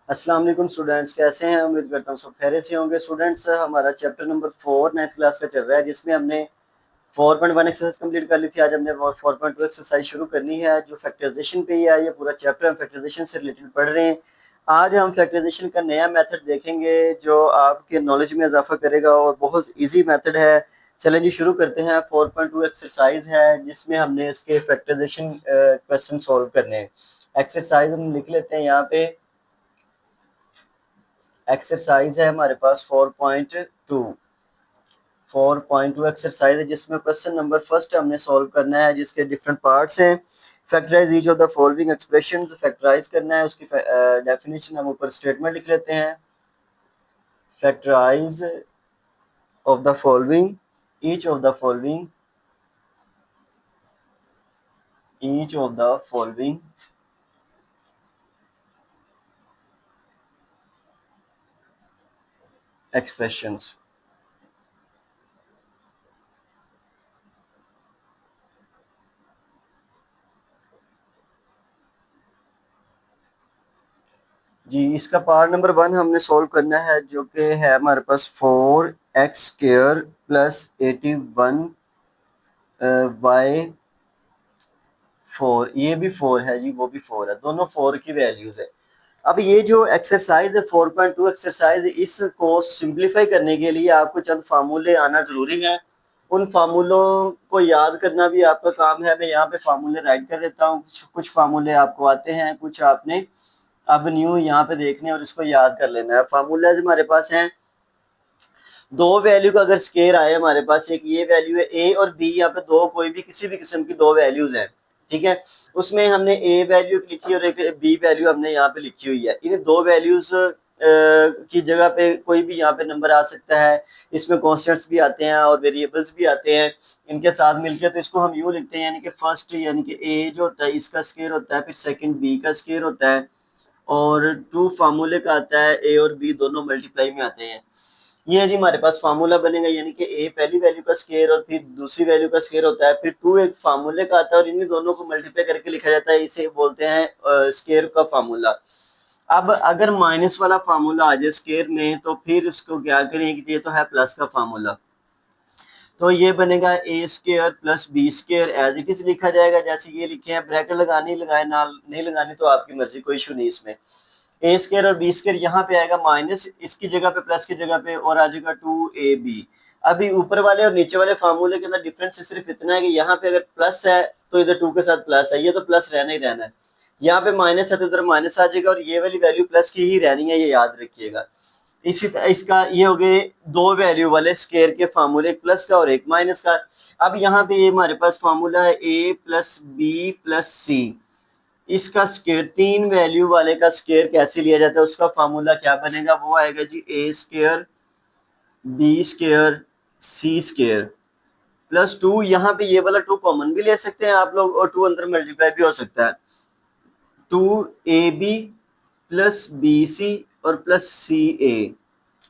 अस्सलाम वालेकुम स्टूडेंट्स, कैसे हैं? उम्मीद करता हूँ सब खैरियत से होंगे। स्टूडेंट्स, हमारा चैप्टर नंबर 4 9th क्लास का चल रहा है, जिसमें हमने 4.1 एक्सरसाइज कंप्लीट कर ली थी। आज हमने 4.2 एक्सरसाइज शुरू करनी है, जो फैक्टराइजेशन पे ही है। ये पूरा चैप्टर हम फैक्टराइजेशन से रिलेटेड पढ़ रहे हैं। आज हम फैक्टराइजेशन का नया मेथड देखेंगे, जो आपके नॉलेज में इजाफा करेगा और बहुत ईजी मेथड है। चलें जी, शुरू करते हैं। 4.2 एक्सरसाइज है, जिसमें हमने इसके फैक्टराइजेशन क्वेश्चन सॉल्व करने हैं। एक्सरसाइज हम लिख लेते हैं यहाँ पे। एक्सरसाइज है हमारे पास 4.2 एक्सरसाइज है, जिसमें क्वेश्चन नंबर फर्स्ट हमने सॉल्व करना है, जिसके डिफरेंट पार्ट्स हैं। Factorise each of the following expressions, factorise करना है। उसकी डेफिनेशन हम ऊपर स्टेटमेंट लिख लेते हैं। Factorise of the following, each of the following, each of the following expressions. जी, इसका पार्ट नंबर 1 हमने सॉल्व करना है, जो कि है हमारे पास 4x² प्लस 81 y 4। ये भी 4 है जी, वो भी 4 है, दोनों 4 की वैल्यूज है। अब ये जो एक्सरसाइज है 4.2 एक्सरसाइज, इसको सिंप्लीफाई करने के लिए आपको चंद फार्मूले आना जरूरी है। उन फार्मूलों को याद करना भी आपका काम है। मैं यहाँ पे फार्मूले राइट कर देता हूँ। कुछ फार्मूले आपको आते हैं, कुछ आपने अब न्यू यहाँ पे देखने और इसको याद कर लेना है। फार्मूला हमारे पास हैं, दो वैल्यू का अगर स्केयर आए हमारे पास, एक ये वैल्यू है ए और बी, यहाँ पे दो कोई भी किसी भी किस्म की दो वैल्यूज हैं, ठीक है। उसमें हमने ए वैल्यू लिखी और एक बी वैल्यू हमने यहाँ पे लिखी हुई है। इन दो वैल्यूज की जगह पे कोई भी यहाँ पे नंबर आ सकता है। इसमें कॉन्स्टेंट्स भी आते हैं और वेरिएबल्स भी आते हैं इनके साथ मिलकर। तो इसको हम यूँ लिखते हैं, यानी कि फर्स्ट यानी कि ए जो होता है इसका स्केयर होता है, फिर सेकंड बी का स्केयर होता है, और टू फार्मूले का आता है, ए और बी दोनों मल्टीप्लाई में आते हैं। ये जी हमारे पास फार्मूला बनेगा, यानी कि ए पहली वैल्यू का स्केयर और फिर दूसरी वैल्यू का स्केयर होता है, फिर टू एक फार्मूले का आता है और इन दोनों को मल्टीप्लाई करके लिखा जाता है। इसे बोलते हैं स्केयर का फार्मूला। अब अगर माइनस वाला फार्मूला आ जाए स्केयर में, तो फिर उसको क्या करेंगे कि ये तो है प्लस का फार्मूला, तो ये बनेगा A square plus B square. As it is लिखा जाएगा जैसे ये लिखे हैं। ब्रैकेट लगानी लगाए ना नहीं लगानी तो आपकी मर्जी, कोई इशू नहीं इसमें। ए स्केयर और बी स्केयर यहाँ पे आएगा माइनस, इसकी जगह पे प्लस की जगह पे, और आ जाएगा 2ab। अभी ऊपर वाले और नीचे वाले फार्मूले के अंदर डिफरेंस सिर्फ इतना है कि यहाँ पे अगर प्लस है तो इधर 2 के साथ प्लस है, ये तो प्लस रहना ही रहना है। यहाँ पे माइनस है तो इधर माइनस आ जाएगा, और ये वाली वैल्यू प्लस की ही रहनी है, ये याद रखिएगा। इसी इसका ये हो गए दो वैल्यू वाले स्केयर के फार्मूले, एक प्लस का और एक माइनस का। अब यहाँ पे ये हमारे पास फार्मूला है ए प्लस बी प्लस सी। इसका स्केयर, तीन वैल्यू वाले का स्केयर कैसे लिया जाता है, उसका फार्मूला क्या बनेगा, वो आएगा जी ए square B square C square plus 2। यहाँ पे ये वाला 2 कॉमन भी ले सकते हैं आप लोग, और 2 अंदर मल्टीप्लाई भी हो सकता है। 2ab प्लस बी सी और प्लस सी ए।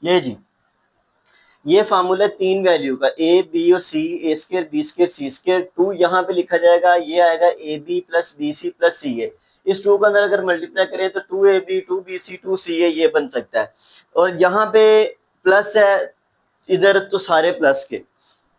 ले जी, ये फार्मूला तीन वैल्यू का, ए बी और C, A square B square C square. 2 यहाँ पे लिखा जाएगा, ये आएगा A B plus B C plus C A. इस 2 के अंदर अगर मल्टीप्लाई करें तो 2ab 2bc 2ca ये बन सकता है। और यहाँ पे प्लस है, इधर तो सारे प्लस के।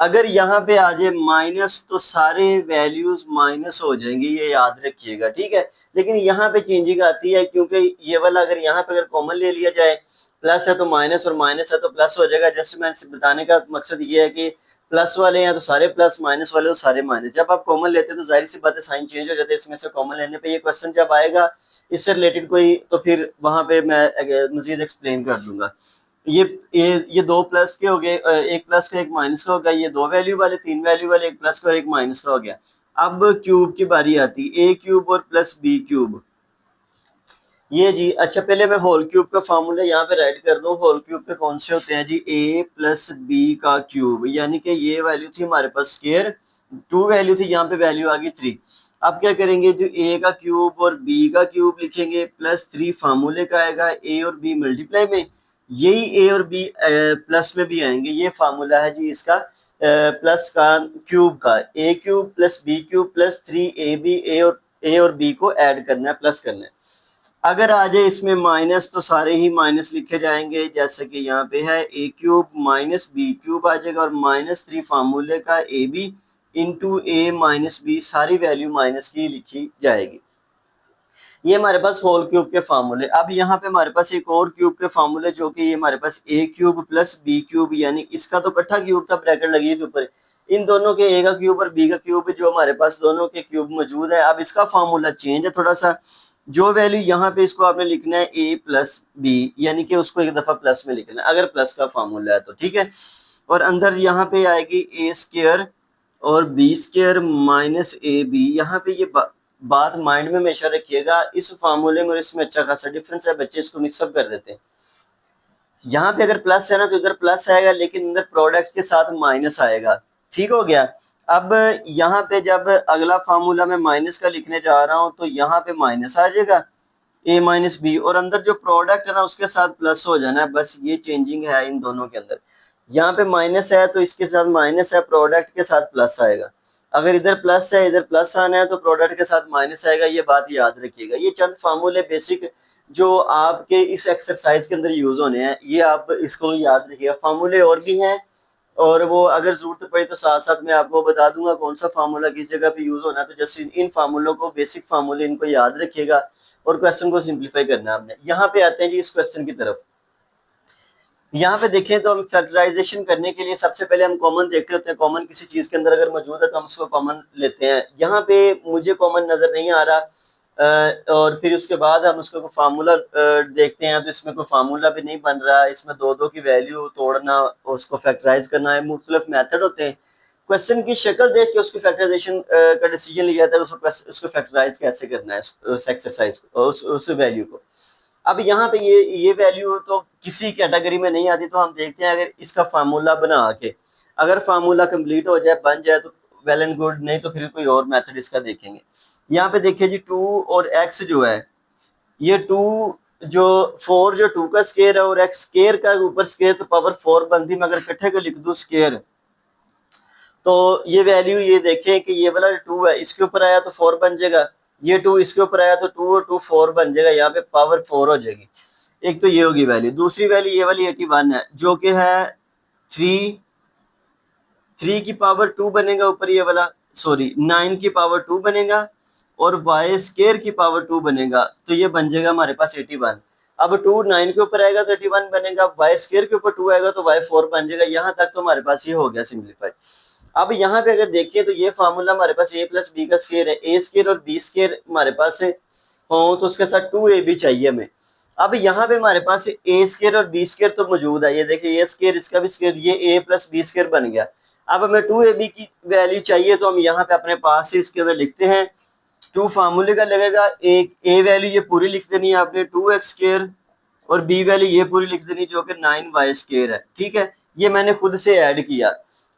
अगर यहाँ पे आ जाए माइनस तो सारे वैल्यूज माइनस हो जाएंगे, ये याद रखिएगा, ठीक है। लेकिन यहाँ पे चेंजिंग आती है, क्योंकि ये वाला अगर यहाँ पे अगर कॉमन ले लिया जाए, प्लस है तो माइनस और माइनस है तो प्लस हो जाएगा। जस्ट मैंने बताने का मकसद ये है कि प्लस वाले हैं तो सारे प्लस, माइनस वाले तो सारे माइनस। जब आप कॉमन लेते हैं तो जाहिर सी बात है साइन चेंज हो जाते हैं। इसमें से कॉमन लेने पे ये क्वेश्चन जब आएगा इससे रिलेटेड कोई, तो फिर वहां पे मैं मजीद एक्सप्लेन कर दूंगा। ये दो प्लस के हो गए, एक प्लस का एक माइनस का हो गया। ये दो वैल्यू वाले, तीन वैल्यू वाले, एक प्लस का और एक माइनस का हो गया। अब क्यूब की बारी आती, ए क्यूब और प्लस बी क्यूब। ये जी, अच्छा पहले मैं होल क्यूब का फार्मूला यहाँ पे राइट कर दूं। होल क्यूब पे कौन से होते हैं जी, ए प्लस बी का क्यूब, यानी कि ये वैल्यू थी हमारे पास स्केयर, 2 वैल्यू थी, यहाँ पे वैल्यू आ गई 3। अब क्या करेंगे, जो ए का क्यूब और बी का क्यूब लिखेंगे, प्लस 3 फार्मूले का आएगा, ए और बी मल्टीप्लाई में, यही ए और बी प्लस में भी आएंगे। ये फार्मूला है जी इसका प्लस का क्यूब का, A cube plus B cube plus 3ab, A और बी को ऐड करना है, प्लस करना है। अगर आ जाए इसमें माइनस तो सारे ही माइनस लिखे जाएंगे, जैसे कि यहाँ पे है A cube minus B cube आ जाएगा और -3 फार्मूले का A B into A minus B, सारी वैल्यू माइनस की लिखी जाएगी। ये हमारे पास होल क्यूब के फार्मूले। अब यहाँ पे हमारे पास एक और क्यूब के फार्मूले जो कि ये हमारे पास ए क्यूब प्लस बी क्यूब, यानी इसका तो इकट्ठा क्यूब था, ब्रैकेट लगी थी ऊपर, इन दोनों के ए का क्यूब और बी का क्यूब जो हमारे पास दोनों के क्यूब मौजूद है। अब इसका फार्मूला चेंज है थोड़ा सा, जो वैल्यू यहाँ पे इसको आपने लिखना है ए प्लस बी, यानी कि उसको एक दफा प्लस में लिखना है अगर प्लस का फार्मूला है तो, ठीक है। और अंदर यहाँ पे आएगी ए स्क्वायर और B square minus A B. यहाँ पे ये बात माइंड में हमेशा रखिएगा, इस फार्मूले में और इसमें अच्छा खासा डिफरेंस है, बच्चे इसको मिक्सअप कर देते हैं। यहाँ पे अगर प्लस है ना तो इधर प्लस आएगा, लेकिन अंदर प्रोडक्ट के साथ माइनस आएगा, ठीक हो गया। अब यहाँ पे जब अगला फार्मूला मैं माइनस का लिखने जा रहा हूँ तो यहाँ पे माइनस आ जाएगा ए माइनस बी, और अंदर जो प्रोडक्ट है ना उसके साथ प्लस हो जाना है, बस ये चेंजिंग है इन दोनों के अंदर। यहाँ पे माइनस है तो इसके साथ माइनस है, प्रोडक्ट के साथ प्लस आएगा। अगर इधर प्लस है इधर प्लस आना है तो प्रोडक्ट के साथ माइनस आएगा, ये बात याद रखिएगा। ये चंद फार्मूले बेसिक जो आपके इस एक्सरसाइज के अंदर यूज होने हैं, ये आप इसको याद रखिएगा। फार्मूले और भी हैं और वो अगर जरूरत पड़े तो साथ साथ मैं आपको बता दूंगा कौन सा फार्मूला किस जगह पे यूज होना है। तो जस्ट इन फार्मूलों को, बेसिक फार्मूले इनको याद रखिएगा और क्वेश्चन को सिंप्लीफाई करना है हमने। यहाँ पे आते हैं जी इस क्वेश्चन की तरफ। यहाँ पे देखें तो हम फैक्टराइजेशन करने के लिए सबसे पहले हम कॉमन देखते होते हैं, कॉमन किसी चीज के अंदर अगर मौजूद है तो हम उसको कॉमन लेते हैं। यहाँ पे मुझे कॉमन नजर नहीं आ रहा, और फिर उसके बाद हम उसको फार्मूला देखते हैं तो इसमें कोई फार्मूला भी नहीं बन रहा, इसमें दो दो की वैल्यू तोड़ना, उसको फैक्टराइज करना है, मुख्तलिफ मेथड होते हैं। क्वेश्चन की शक्ल देख के उसकी फैक्टराइजेशन का डिसीजन लिया जाता है, उसको फैक्टराइज कैसे करना है उस एक्सरसाइज को, उस वैल्यू को। अब यहाँ पे ये वैल्यू तो किसी कैटेगरी में नहीं आती, तो हम देखते हैं अगर इसका फार्मूला बना के, अगर फार्मूला कंप्लीट हो जाए बन जाए तो वेल एंड गुड, नहीं तो फिर कोई और मेथड इसका देखेंगे। यहाँ पे देखिए जी 2 और x जो है, ये 2 जो 4 जो 2 का स्केयर है और x स्केयर का ऊपर स्केयर तो पावर 4 बनती है, मैं अगर इकट्ठे को लिख दूं स्केयर तो ये वैल्यू ये देखें कि ये वाला 2 है इसके ऊपर आया तो 4 बन जाएगा, ये 2 इसके ऊपर आया तो 2 और 2 4 बन जाएगा, यहाँ पे पावर 4 हो जाएगी। एक तो ये होगी वैल्यू। दूसरी वैल्यू ये वाली 81 है जो कि है 3 की पावर 2 बनेगा ऊपर, ये वाला सॉरी 9 की पावर 2 बनेगा और y स्केयर की पावर 2 बनेगा, तो ये बन जाएगा हमारे पास 81। अब 2 9 के ऊपर आएगा तो 81 बनेगा, y स्केयर के ऊपर 2 आएगा तो y 4 बन जाएगा। यहाँ तक तो हमारे पास ये हो गया सिंप्लीफाई। अब यहाँ पे अगर देखिए तो ये फार्मूला हमारे पास a प्लस बी का स्केयर है, ए स्केयर और बी स्केयर हमारे पास है हो तो उसके साथ 2a भी चाहिए हमें। अब यहाँ पे हमारे पास ए स्केयर और बी स्केयर तो मौजूद है, ये देखिए ए स्केयर इसका भी स्केयर, ये a प्लस बी स्केयर बन गया। अब हमें 2ab की वैल्यू चाहिए तो हम यहाँ पे अपने पास से इसके अंदर लिखते हैं 2 फार्मूले का लगेगा, एक ए वैल्यू ये पूरी लिख देनी है आपने 2x स्केयर और बी वैल्यू ये पूरी लिख देनी जो कि 9y स्केयर है, ठीक है। ये मैंने खुद से ऐड किया,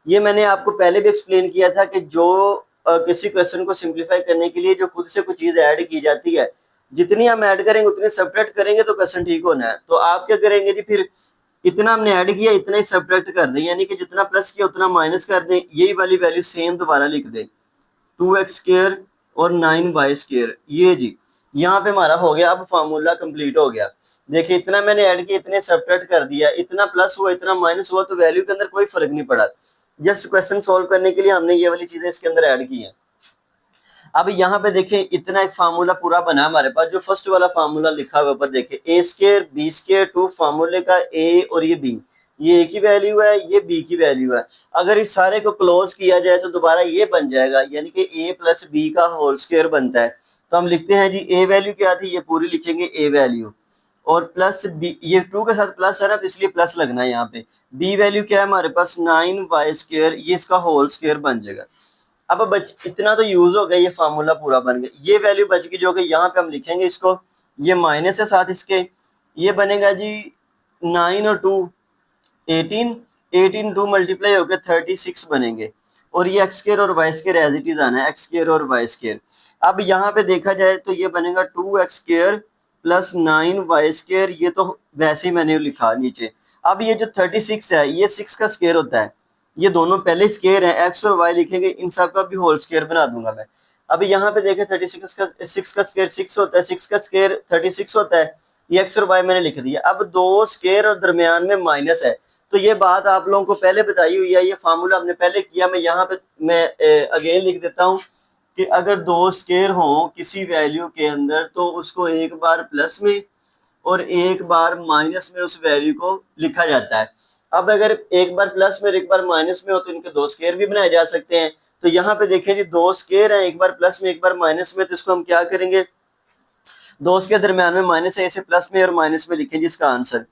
ये मैंने आपको पहले भी एक्सप्लेन किया था कि जो किसी क्वेश्चन को सिंप्लीफाई करने के लिए जो खुद से कोई चीज ऐड की जाती है, जितनी हम ऐड करेंगे उतनी सब्ट्रैक्ट करेंगे तो क्वेश्चन ठीक होना है। तो आप क्या करेंगे जी, फिर इतना हमने ऐड किया इतना ही सब्ट्रैक्ट कर दें, यानी कि जितना प्लस किया उतना माइनस कर दें, यही वाली वैल्यू सेम दोबारा लिख दें 2x स्केयर और 9y स्केयर। ये जी यहाँ पे हमारा हो गया, अब फार्मूला कंप्लीट हो गया। देखिए इतना मैंने ऐड किया इतने सब्ट्रैक्ट कर दिया, इतना प्लस हुआ इतना माइनस हुआ, तो वैल्यू के अंदर कोई फर्क नहीं पड़ा। जस्ट क्वेश्चन सॉल्व करने के लिए हमने ये वाली चीजें इसके अंदर ऐड की हैं। अब यहाँ पे देखें इतना एक फार्मूला पूरा बना हमारे पास, जो फर्स्ट वाला फार्मूला लिखा हुआ ऊपर देखिए ए स्केयर बी स्केयर 2 फार्मूले का ए और ये बी, ये ए की वैल्यू है ये बी की वैल्यू है। अगर इस सारे को क्लोज किया जाए तो दोबारा ये बन जाएगा, यानी कि ए प्लस बी का होल स्केयर बनता है। तो हम लिखते हैं जी ए वैल्यू क्या थी, ये पूरी लिखेंगे ए वैल्यू और प्लस बी, ये 2 के साथ प्लस है ना तो इसलिए प्लस लगना है यहाँ पे। बी वैल्यू क्या है हमारे पास 9y स्केयर, ये इसका होल स्केयर बन जाएगा। अब बच इतना तो यूज हो गया, ये फार्मूला पूरा बन गया। ये वैल्यू बच गई जो कि यहाँ पे हम लिखेंगे इसको, ये माइनस है साथ इसके, ये बनेगा जी 9 और 2 18, 18 2 मल्टीप्लाई होकर 36 बनेंगे और ये एक्स स्क्वायर और Y square as it is आना है, एक्स स्क्वायर और वाई स्क्वायर। अब यहाँ पे देखा जाए तो ये बनेगा 2x square plus 9y square, ये तो वैसे ही मैंने लिखा नीचे। अब ये जो 36 है ये 6 का स्क्वायर होता है, ये दोनों पहले स्क्वायर है, एक्स और वाई लिखेंगे, इन सब का भी होल स्क्वायर बना दूंगा मैं। अब यहाँ पे देखें 36 का 6 का स्क्वायर 6 होता है, 6 का स्क्वायर 36 होता है। ये एक्स और वाई मैंने लिख दिया। अब दो स्क्वायर और दरमियान में माइनस है, तो ये बात आप लोगों को पहले बताई हुई है, ये फार्मूला हमने पहले किया। मैं यहाँ पे मैं अगेन लिख देता हूँ कि अगर दो स्क्वायर हो किसी वैल्यू के अंदर तो उसको एक बार प्लस में और एक बार माइनस में उस वैल्यू को लिखा जाता है। अब अगर एक बार प्लस में और एक बार माइनस में हो तो इनके दो स्क्वायर भी बनाए जा सकते हैं। तो यहाँ पे देखें जी, दो स्क्वायर है, एक बार प्लस में एक बार माइनस में, तो इसको हम क्या करेंगे, दो के दरमियान में माइनस है, इसे प्लस में और माइनस में लिखें जिसका आंसर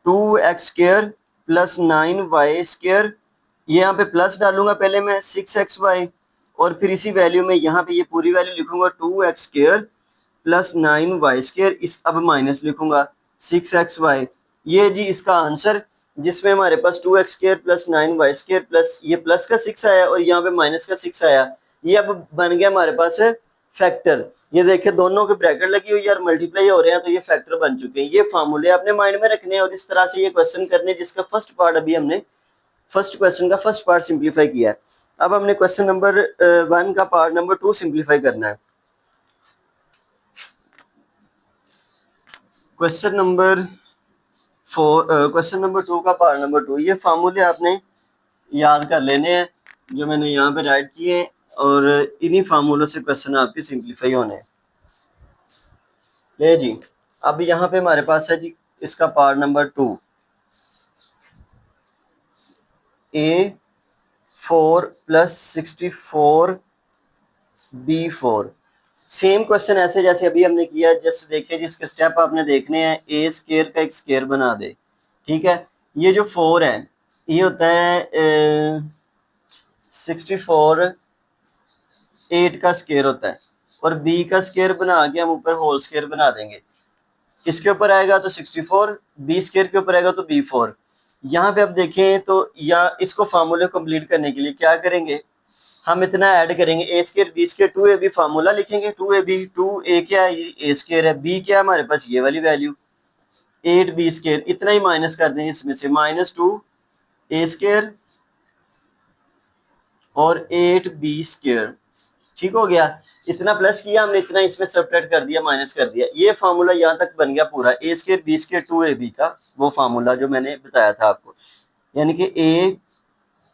2x² प्लस 9y²। ये यहाँ पे प्लस डालूंगा पहले मैं 6xy, और फिर इसी वैल्यू में यहाँ पे ये पूरी वैल्यू लिखूंगा 2x² प्लस 9y²। इस अब माइनस लिखूंगा 6xy। ये जी इसका आंसर, जिसमें हमारे पास 2x² प्लस 9y² प्लस ये प्लस का 6 आया और यहाँ पे माइनस का 6 आया। ये अब बन गया हमारे पास फैक्टर। ये देखिए दोनों के ब्रैकेट लगी हुई है और मल्टीप्लाई हो रहे हैं, तो ये फैक्टर बन चुके हैं। ये फार्मूले आपने माइंड में रखने हैं और इस तरह से ये क्वेश्चन करने, जिसका फर्स्ट पार्ट अभी हमने फर्स्ट क्वेश्चन का फर्स्ट पार्ट सिंप्लीफाई किया है। अब हमने क्वेश्चन नंबर 1 का पार्ट नंबर 2 सिंप्लीफाई करना है। क्वेश्चन नंबर 2 का पार्ट नंबर 2, ये फार्मूले आपने याद कर लेने हैं जो मैंने यहाँ पे राइट किए हैं, और इन्हीं फार्मूलों से क्वेश्चन आपके सिंप्लीफाई होने हैं। ले जी, अब यहाँ पे हमारे पास है जी इसका part number 2, A4 plus 64 B4। Same question ऐसे जैसे अभी हमने किया, जस्ट देखिए जिसके स्टेप आपने देखने हैं। ए स्क्वायर का एक स्क्वायर बना दे, ठीक है। ये जो 4 है ये होता है 64 8 का स्क्वायर होता है, और बी का स्क्वायर बना के हम ऊपर होल स्क्वायर बना देंगे। इसके ऊपर आएगा तो 64, बी स्क्वायर के ऊपर आएगा तो B4। यहाँ पे आप देखें तो या इसको फार्मूले कंप्लीट करने के लिए क्या करेंगे, हम इतना ऐड करेंगे A square B square 2ab formula लिखेंगे। 2ab 2a क्या है, ए स्क्वायर है, बी क्या है हमारे पास ये वाली वैल्यू 8b², इतना ही माइनस कर देंगे इसमें से, -2a² और 8b²। ठीक हो गया। इतना प्लस किया हमने, इतना इसमें सब्ट्रैक्ट कर दिया, माइनस कर दिया। ये फार्मूला यहाँ तक बन गया पूरा, a² b² 2ab का वो फार्मूला जो मैंने बताया था आपको, यानी कि a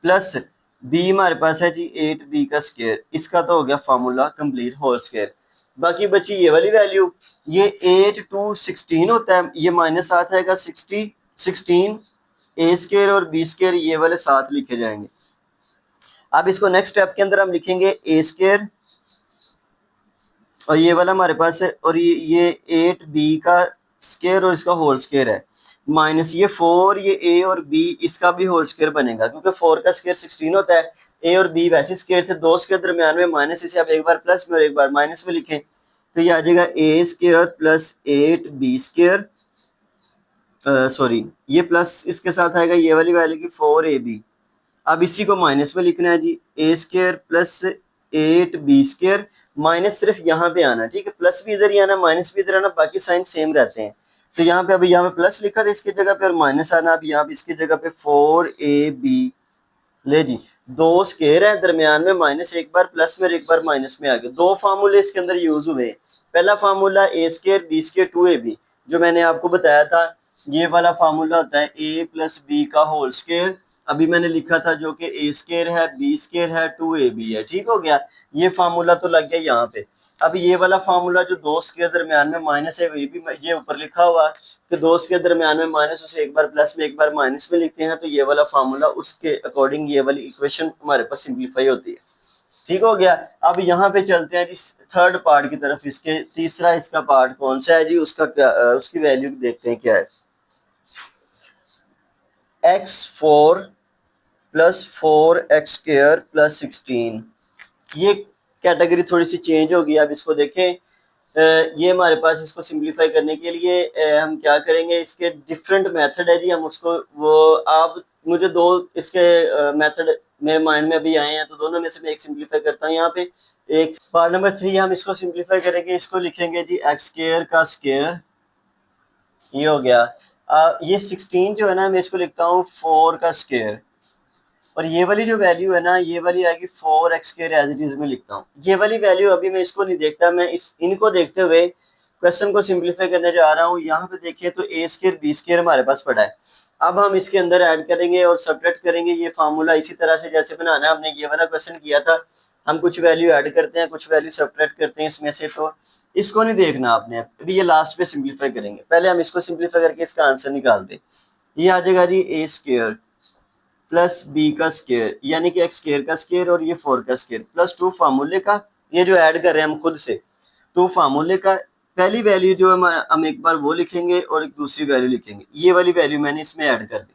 प्लस बी हमारे पास है जी 8b का स्क्वायर। इसका तो हो गया फार्मूला कंप्लीट, होल स्क्वायर। बाकी बची ये वाली वैल्यू, ये 8 टू 16 होता है, ये माइनस साथ आएगा 16 a² और b² ये वाले साथ लिखे जाएंगे। अब इसको नेक्स्ट स्टेप के अंदर हम लिखेंगे a² और ये वाला हमारे पास है, और ये 8b का स्क्वायर और इसका होल स्क्वायर है, माइनस ये 4, ये a और b इसका भी होल स्क्वायर बनेगा, क्योंकि 4 का स्क्वायर 16 होता है। a और b वैसे स्क्वायर थे, दो स्क्वायर दरमियान में माइनस, इसे आप एक बार प्लस में और एक बार माइनस में लिखें तो ये आ जाएगा a² प्लस 8b²। सॉरी, ये प्लस इसके साथ आएगा ये वाली वैल्यू की 4ab। अब इसी को माइनस में लिखना है जी, a² प्लस 8b², माइनस सिर्फ यहाँ पे आना, ठीक है, प्लस भी इधर ही आना, माइनस भी इधर आना, बाकी साइन सेम रहते हैं। तो यहाँ पे अभी यहाँ पे प्लस लिखा था इसकी जगह पे, और माइनस आना अब यहाँ पे इसकी जगह पे 4ab। ले जी, दो स्क्वायर है दरमियान में माइनस, एक बार प्लस में और एक बार माइनस में आ गया। दो फार्मूले इसके अंदर यूज हुए। पहला फार्मूला a² b² 2ab जो मैंने आपको बताया था, ये वाला फार्मूला होता है a प्लस b का होल स्क्वायर। अभी मैंने लिखा था जो कि a² है, b² है, 2ab है। ठीक हो गया, ये फार्मूला तो लग गया यहाँ पे। अब ये वाला फार्मूला जो दो स्क्वायर दरमियान में माइनस है, ये भी ये ऊपर लिखा हुआ कि दो स्क्वायर दरमियान में माइनस, उसे एक बार प्लस में एक बार माइनस में लिखते हैं, तो ये वाला फार्मूला उसके अकॉर्डिंग ये वाली इक्वेशन हमारे पास सिंप्लीफाई होती है। ठीक हो गया। अब यहाँ पे चलते हैं जी थर्ड पार्ट की तरफ। इसके तीसरा इसका पार्ट कौन सा है जी, उसका क्या उसकी वैल्यू देखते हैं क्या है। x4 प्लस 4x² प्लस 16, ये कैटेगरी थोड़ी सी चेंज होगी। अब इसको देखें, ये हमारे पास इसको सिंप्लीफाई करने के लिए हम क्या करेंगे, इसके डिफरेंट मेथड है जी, हम उसको वो आप मुझे दो इसके मेथड मेरे माइंड में अभी आए हैं, तो दोनों में से मैं एक सिंप्लीफाई करता हूँ। यहाँ पे एक पार्ट नंबर 3 हम इसको सिंप्लीफाई करेंगे, इसको लिखेंगे जी x² का स्क्वायर, ये हो गया। ये 16 जो है ना, मैं इसको लिखता हूँ 4 का स्क्वायर, और ये वाली जो वैल्यू है ना, ये वाली आएगी 4x² एज इट इज में लिखता हूँ। ये वाली वैल्यू अभी मैं इसको नहीं देखता, मैं इनको देखते हुए क्वेश्चन को सिंप्लीफाई करने जा रहा हूँ। यहाँ पे देखिए तो a² b² हमारे पास पड़ा है। अब हम इसके अंदर ऐड करेंगे और सब्ट्रैक्ट करेंगे। ये फार्मूला इसी तरह से जैसे बनाना है, हमने ये वाला क्वेश्चन किया था। हम कुछ वैल्यू ऐड करते हैं, कुछ वैल्यू सब्ट्रैक्ट करते हैं इसमें से। तो इसको नहीं देखना आपने, अभी ये लास्ट पे सिंप्लीफाई करेंगे। पहले हम इसको सिंप्लीफाई करके इसका आंसर निकाल दें। ये आ जाएगा जी a² प्लस b का स्क्वायर, यानी कि x² का स्क्वायर और ये 4 का स्क्वायर प्लस 2 फार्मूले का, ये जो ऐड कर रहे हैं हम खुद से, 2 फार्मूले का। पहली वैल्यू जो है हम एक बार वो लिखेंगे और एक दूसरी वैल्यू लिखेंगे। ये वाली वैल्यू मैंने इसमें ऐड कर दी।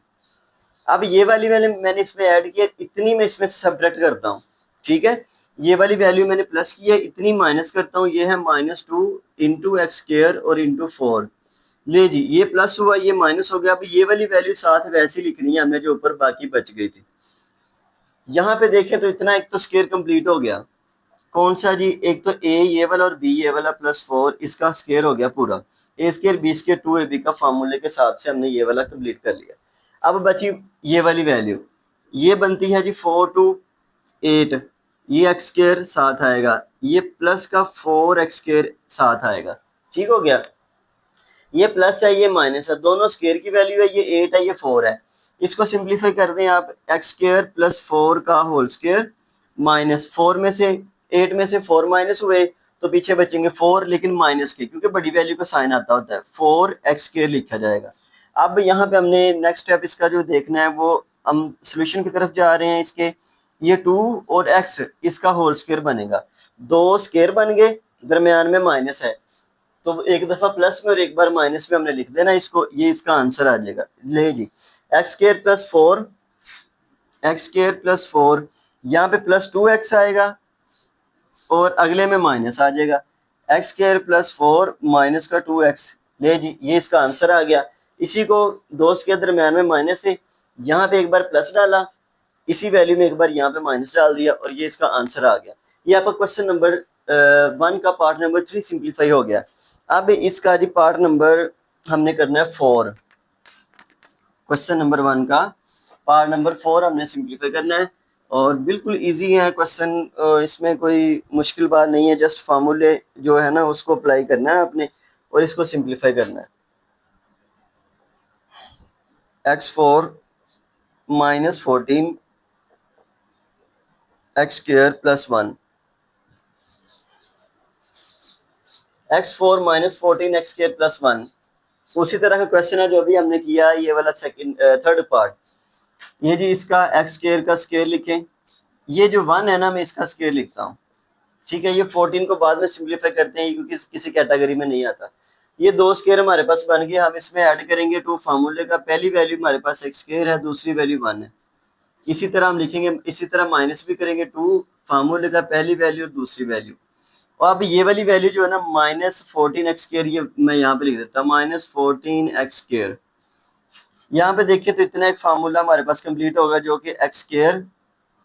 अब ये वाली मैंने इसमें ऐड किया, इतनी मैं इसमें से सब्ट्रैक्ट करता हूँ। ठीक है, ये वाली वैल्यू मैंने प्लस की है, इतनी माइनस करता हूँ। ये है -2 इंटू x² और इंटू 4। ले जी, ये प्लस हुआ, ये माइनस हो गया। अब ये वाली वैल्यू साथ वैसे लिखनी है हमने जो ऊपर बाकी बच गई थी। यहाँ पे देखें तो इतना एक तो स्क्वायर कंप्लीट हो गया। कौन सा जी? एक तो a ये वाला और b ये वाला प्लस 4, इसका स्क्वायर हो गया पूरा। a² b² 2ab का फार्मूले के हिसाब से हमने ये वाला कंप्लीट कर लिया। अब बची ये वाली वैल्यू, ये बनती है जी 4 to 8। ये x² साथ आएगा, ये प्लस का 4x² साथ आएगा। ठीक हो गया, ये प्लस है ये माइनस है, दोनों स्क्वायर की वैल्यू है। ये 8 है ये 4 है। इसको सिंप्लीफाई कर दें आप, x² प्लस 4 का होल स्क्वायर माइनस 4 में से 8 में से 4 माइनस हुए तो पीछे बचेंगे 4, लेकिन माइनस के, क्योंकि बड़ी वैल्यू का साइन आता होता है। 4x² लिखा जाएगा। अब यहाँ पे हमने नेक्स्ट स्टेप इसका जो देखना है वो हम सोल्यूशन की तरफ जा रहे हैं इसके। ये 2 और x इसका होल स्क्वायर बनेगा, दो स्क्वायर बन गए, दरमियान में माइनस है तो एक दफा प्लस में और एक बार माइनस में हमने लिख देना इसको, ये इसका आंसर आ जाएगा। ले जी, x² प्लस 4, x² प्लस 4, यहाँ पे प्लस 2x आएगा और अगले में माइनस आ जाएगा। x² प्लस 4 माइनस का 2x। ले जी, ये इसका आंसर आ गया। इसी को दो के दरमियान में माइनस थे, यहाँ पे एक बार प्लस डाला, इसी वैल्यू में एक बार यहाँ पे माइनस डाल दिया और ये इसका आंसर आ गया। ये आपका क्वेश्चन नंबर 1 का पार्ट नंबर 3 सिंप्लीफाई हो गया। अब इसका जी पार्ट नंबर हमने करना है 4। क्वेश्चन नंबर 1 का पार्ट नंबर 4 हमने सिंप्लीफाई करना है और बिल्कुल इजी है क्वेश्चन, इसमें कोई मुश्किल बात नहीं है। जस्ट फार्मूले जो है ना उसको अप्लाई करना है आपने और इसको सिंप्लीफाई करना है। x4 minus 14 x² plus 1, x4 minus 14 x² plus 1। उसी तरह का क्वेश्चन है जो अभी हमने किया, ये वाला सेकंड थर्ड पार्ट। ये जी इसका x² का स्क्वायर लिखें, ये जो 1 है ना मैं इसका स्क्वायर लिखता हूँ। ठीक है, ये 14 को बाद में सिंप्लीफाई करते हैं क्योंकि किसी कैटेगरी में नहीं आता। ये दो स्क्वायर हमारे पास बन गए, हम इसमें ऐड करेंगे 2 फार्मूले का। पहली वैल्यू हमारे पास x² है, दूसरी वैल्यू 1 है। इसी तरह हम लिखेंगे, इसी तरह माइनस भी करेंगे 2 फार्मूले का, पहली वैल्यू और दूसरी वैल्यू। और अब ये वाली वैल्यू जो है ना -14x², ये मैं यहाँ पे लिख देता हूँ -14x²। यहाँ पे देखिए तो इतना एक फार्मूला हमारे पास कंप्लीट होगा जो कि x²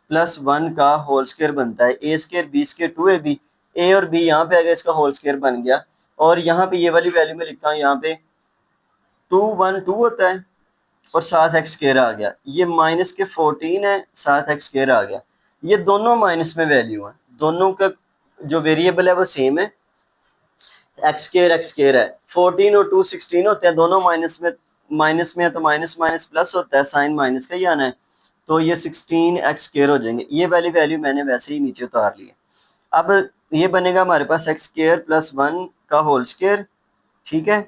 प्लस 1 का होल स्क्वायर बनता है। a² b² 2ab, a और b यहाँ पे आएगा, इसका होल स्क्वायर बन गया। और यहाँ पे ये वाली वैल्यू में लिखता हूँ, यहाँ पे 2 1 2 होता है और साथ x² आ गया। ये माइनस के 14 है, साथ x² आ गया। ये दोनों माइनस में वैल्यू है, दोनों का जो वेरिएबल है वो सेम है, x² है। 14 और 2 16 होते हैं, दोनों माइनस में है तो माइनस माइनस प्लस होता है, साइन माइनस का ही आना है। तो ये 16x² हो जाएंगे। ये वाली वैल्यू मैंने वैसे ही नीचे उतार ली है। अब ये बनेगा हमारे पास x² प्लस 1 का होल स्क्वायर। ठीक है,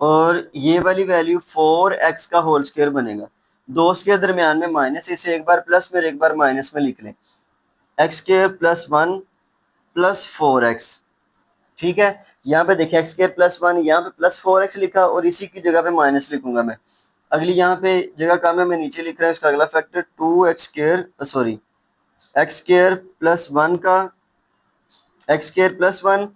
और ये वाली वैल्यू 4x का होल स्क्वायर बनेगा। दो के दरमियान में माइनस, इसे एक बार प्लस में एक बार माइनस में लिख लें, x² प्लस 1 प्लस 4x। ठीक है, यहाँ पे देखिए x² प्लस 1, यहाँ पे प्लस 4x लिखा और इसी की जगह पे माइनस लिखूंगा मैं। अगली यहाँ पे जगह कम है, मैं नीचे लिख रहा हूँ इसका अगला factor 2x², sorry x² plus 1 का x² प्लस 1,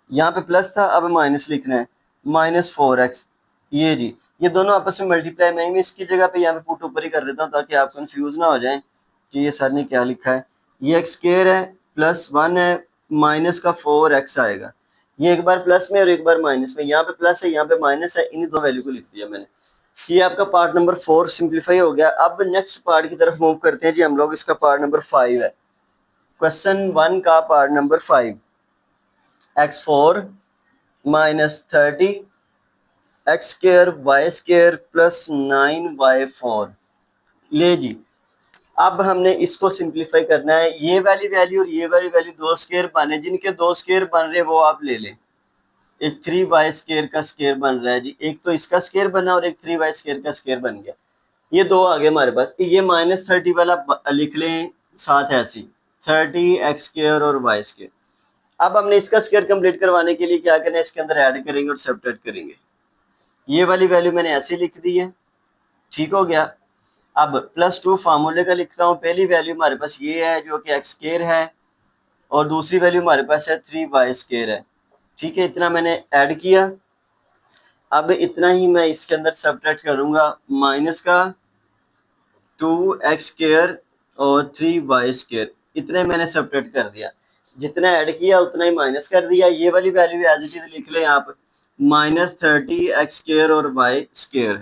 यहाँ पे प्लस था, अब माइनस लिखना है -4x। ये जी, ये दोनों आपस में मल्टीप्लाई, मैं इसकी जगह पे यहाँ पे पुट ऊपर ही कर देता हूँ ताकि आप कंफ्यूज ना हो जाएं कि ये सर ने क्या लिखा है। ये x² है प्लस 1 है, माइनस का 4x आएगा। ये एक बार प्लस में और एक बार माइनस में, यहाँ पे प्लस है यहाँ पे माइनस है, इन दो वैल्यू को लिख दिया मैंने। ये आपका पार्ट नंबर 4 सिंप्लीफाई हो गया। अब नेक्स्ट पार्ट की तरफ मूव करते हैं जी हम लोग। इसका पार्ट नंबर 5 है। क्वेश्चन 1 का part number 5, x4 minus 30 X square Y square plus 9y4। ले जी, अब हमने इसको सिंप्लीफाई करना है। ये वाली वैल्यू और ये वाली वैल्यू दो स्क्वायर बने, जिनके दो स्क्वायर बन रहे वो आप ले लें। एक 3y स्क्वायर का स्क्वायर बन रहा है जी, एक तो इसका स्क्वायर बना और एक 3y स्क्वायर का स्क्वायर बन गया। ये दो आ गए हमारे पास। ये -30 वाला लिख लें साथ ऐसी 30x स्क्वायर और y स्क्वायर। अब हमने इसका स्क्वायर कंप्लीट करवाने के लिए क्या करना है, इसके अंदर ऐड करेंगे और सब्ट्रैक्ट करेंगे। ये वाली वैल्यू मैंने ऐसे लिख दी है, ठीक हो गया। अब +2 फार्मूले का लिखता हूँ। पहली वैल्यू हमारे पास ये है जो कि x² है और दूसरी वैल्यू हमारे पास है 3y² है, ठीक है। इतना मैंने ऐड किया। अब इतना ही मैं इसके अंदर सब्ट्रैक्ट करूंगा, माइनस का 2x² और 3y², इतने मैंने सब्ट्रैक्ट कर दिया। जितना ऐड किया उतना ही माइनस कर दिया। ये वाली वैल्यू एज इट इज लिख लें आप, -30x² और y²।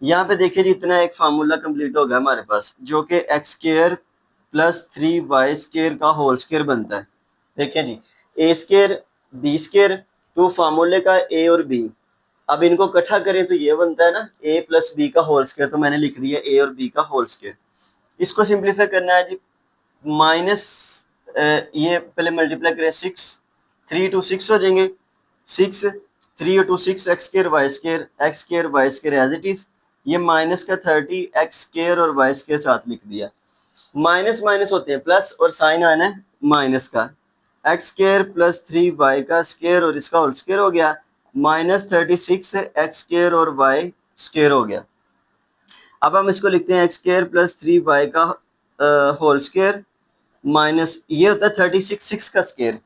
यहाँ पे देखिए जी, इतना एक फार्मूला कंप्लीट हो गया हमारे पास, जो कि x² प्लस 3y² का होल स्क्वायर बनता है। देखिए जी, a² b², टू फार्मूले का a और b। अब इनको इकट्ठा करें तो ये बनता है ना a प्लस बी का होल स्क्वायर, तो मैंने लिख दिया a और b का होल स्क्वायर। इसको सिंप्लीफाई करना है जी, माइनस ये पहले मल्टीप्लाई करें 6, 3 टू 6 हो जाएंगे, 6 3 two 6 x² y² as it is. ये माइनस का 30x² और y² साथ लिख दिया। माइनस माइनस होते हैं प्लस, और साइन आना है माइनस का। x² प्लस 3y का स्क्वायर और इसका होल स्क्वायर हो गया, -36x² और y² हो गया। अब हम इसको लिखते हैं x² प्लस 3y का होल स्क्वायर माइनस, ये होता है 36 6 का स्क्वायर,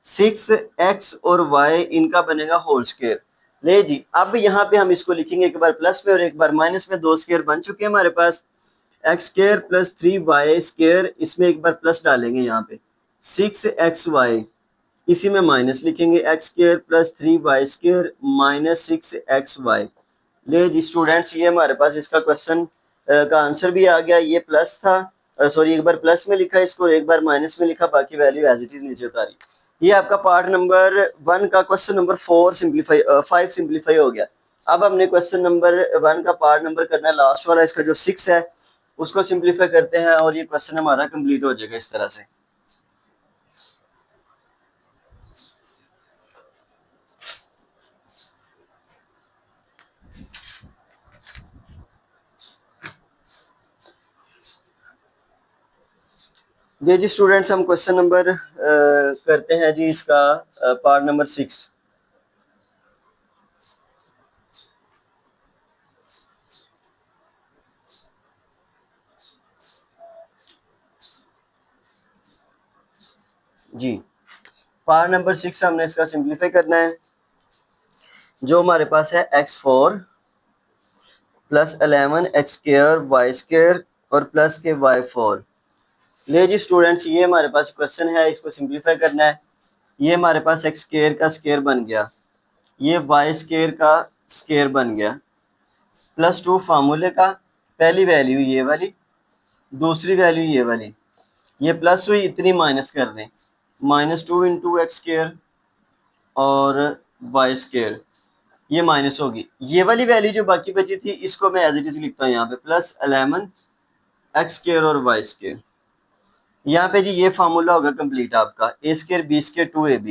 6x और y इनका बनेगा होल स्क्वायर। ले जी, अब यहाँ पे हम इसको लिखेंगे एक बार प्लस में और एक बार माइनस में। दो स्क्वायर बन चुके हैं हमारे पास। x² प्लस 3y², इसमें एक बार प्लस डालेंगे यहाँ पे, 6xy, इसी में माइनस लिखेंगे, x² plus 3y² minus 6xy। ले जी स्टूडेंट्स, ये हमारे पास इसका क्वेश्चन का आंसर भी आ गया। ये प्लस था, सॉरी एक बार प्लस में लिखा इसको, एक बार माइनस में लिखा, बाकी वैल्यू एज इट इज नीचे उतारी। ये आपका पार्ट नंबर 1 का क्वेश्चन नंबर 4 सिंप्लीफाई 5 सिंप्लीफाई हो गया। अब हमने क्वेश्चन नंबर 1 का पार्ट नंबर करना है लास्ट वाला, इसका जो 6 है उसको सिंप्लीफाई करते हैं और ये क्वेश्चन हमारा कंप्लीट हो जाएगा इस तरह से। जी स्टूडेंट्स, हम क्वेश्चन नंबर करते हैं जी इसका पार्ट नंबर 6। जी, पार्ट नंबर 6 हमने इसका सिंप्लीफाई करना है। जो हमारे पास है x4 प्लस 11x² y² और प्लस के y4। ले जी स्टूडेंट्स, ये हमारे पास क्वेश्चन है, इसको सिंप्लीफाई करना है। ये हमारे पास x² का स्क्वायर बन गया, ये y² का स्क्वायर बन गया, +2 फार्मूले का, पहली वैल्यू ये वाली, दूसरी वैल्यू ये वाली, ये प्लस हुई, इतनी माइनस कर दें, -2 इंटू x² और y², ये माइनस होगी। ये वाली वैल्यू जो बाकी बची थी इसको मैं एज इट इज लिखता हूँ यहाँ पे, +11x² और y²। यहाँ पे जी ये फार्मूला होगा कंप्लीट आपका, a² b² 2ab।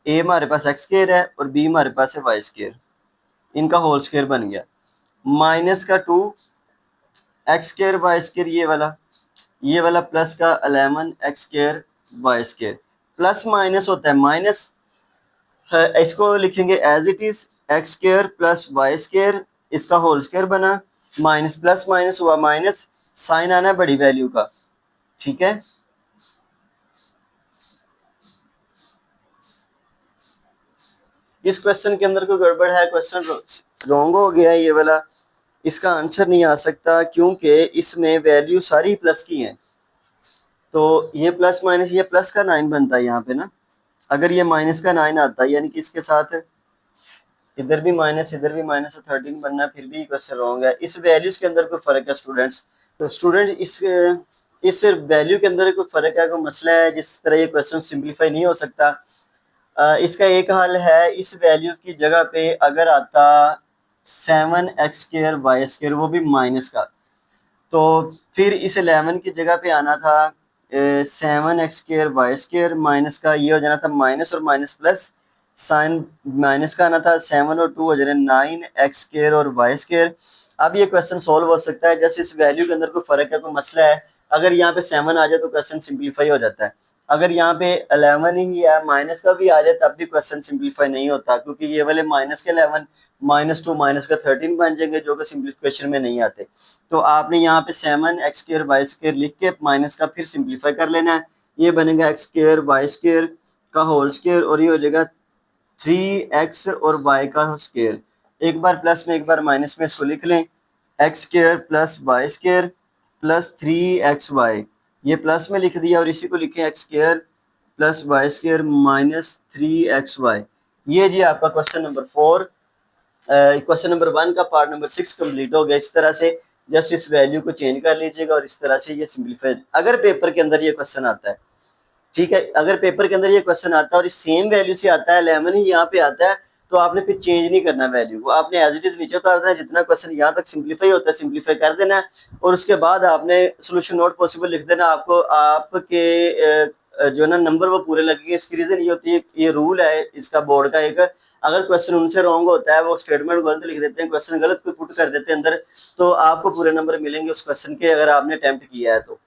a हमारे पास x² है और b हमारे पास है y², इनका होल स्क्वायर बन गया, माइनस का 2x² y², ये वाला प्लस का 11x² y²। प्लस माइनस होता है माइनस, इसको लिखेंगे as it is, x² plus y², इसका होल स्क्वायर बना, माइनस प्लस माइनस हुआ माइनस, साइन आना है बड़ी वैल्यू का, ठीक है। इस क्वेश्चन के अंदर कोई गड़बड़ है, क्वेश्चन रॉन्ग हो गया ये वाला, इसका आंसर नहीं आ सकता क्योंकि इसमें वैल्यू सारी प्लस की हैं। तो ये प्लस माइनस, ये प्लस का 9 बनता है यहाँ पे ना, अगर ये माइनस का 9 आता है यानी कि इसके साथ इधर भी माइनस इधर भी माइनस, 13 बनना, फिर भी क्वेश्चन रॉन्ग है। इस वैल्यूज के अंदर कोई फर्क है स्टूडेंट्स? तो स्टूडेंट इस वैल्यू के अंदर कोई फर्क है, कोई मसला है जिस तरह ये क्वेश्चन सिंप्लीफाई नहीं हो सकता? इसका एक हल है, इस वैल्यू की जगह पे अगर आता 7x² y² वो भी माइनस का, तो फिर इस 11 की जगह पे आना था 7x² y² माइनस का, ये हो जाना था माइनस और माइनस प्लस, साइन माइनस का आना था, 7 और 2 हो जाने 9x² और y²। अब ये क्वेश्चन सॉल्व हो सकता है, जैसे इस वैल्यू के अंदर कोई फर्क है, कोई मसला है, अगर यहाँ पे 7 आ जाए तो क्वेश्चन सिंप्लीफाई हो जाता है। अगर यहाँ पे 11 ही या माइनस का भी आ जाए तब भी क्वेश्चन सिंप्लीफाई नहीं होता, क्योंकि ये वाले माइनस के 11 -2 माइनस का 13 बन जाएंगे, जो कि सिंप्लीफिकेशन में नहीं आते। तो आपने यहाँ पे 7x² y² लिख के माइनस का फिर सिंप्लीफाई कर लेना है, ये बनेगा x² y² का होल स्क्वायर, और ये हो जाएगा 3x और y का स्क्वायर। एक बार प्लस में एक बार माइनस में इसको लिख लें, x² plus y² plus 3xy, ये प्लस में लिख दिया, और इसी को लिखें x² plus y² minus 3xy। ये जी आपका क्वेश्चन नंबर 4, क्वेश्चन नंबर 1 का पार्ट नंबर 6 कंप्लीट हो गया। इस तरह से जस्ट इस वैल्यू को चेंज कर लीजिएगा और इस तरह से ये सिंप्लीफाई, अगर पेपर के अंदर ये क्वेश्चन आता है, ठीक है, अगर पेपर के अंदर ये क्वेश्चन आता है और इस सेम वैल्यू से आता है, 11 ही यहाँ पे आता है, तो आपने फिर चेंज नहीं करना वैल्यू को, आपने एज इट इज नीचे उतार देना है, जितना क्वेश्चन यहाँ तक सिंप्लीफाई होता है सिंप्लीफाई कर देना है, और उसके बाद आपने सोल्यूशन नॉट पॉसिबल लिख देना। आपको आपके जो ना नंबर वो पूरे लगेंगे। इसकी रीजन ये होती है, ये रूल है इसका बोर्ड का एक, अगर क्वेश्चन उनसे रॉन्ग होता है, वो स्टेटमेंट गलत लिख देते हैं, क्वेश्चन गलत कोई पुट कर देते हैं अंदर, तो आपको पूरे नंबर मिलेंगे उस क्वेश्चन के, अगर आपने अटेम्प्ट किया है तो।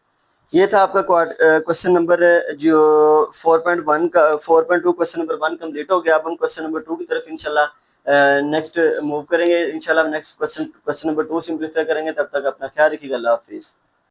ये था आपका क्वेश्चन नंबर जो 4.1 का 4.2 क्वेश्चन नंबर 1 कंप्लीट हो गया। अब हम क्वेश्चन नंबर 2 की तरफ इंशाल्लाह नेक्स्ट मूव करेंगे। इंशाल्लाह नेक्स्ट क्वेश्चन नंबर 2 सिंप्लीफाई करेंगे। तब तक अपना ख्याल रखिएगा। अल्लाह हाफिज़।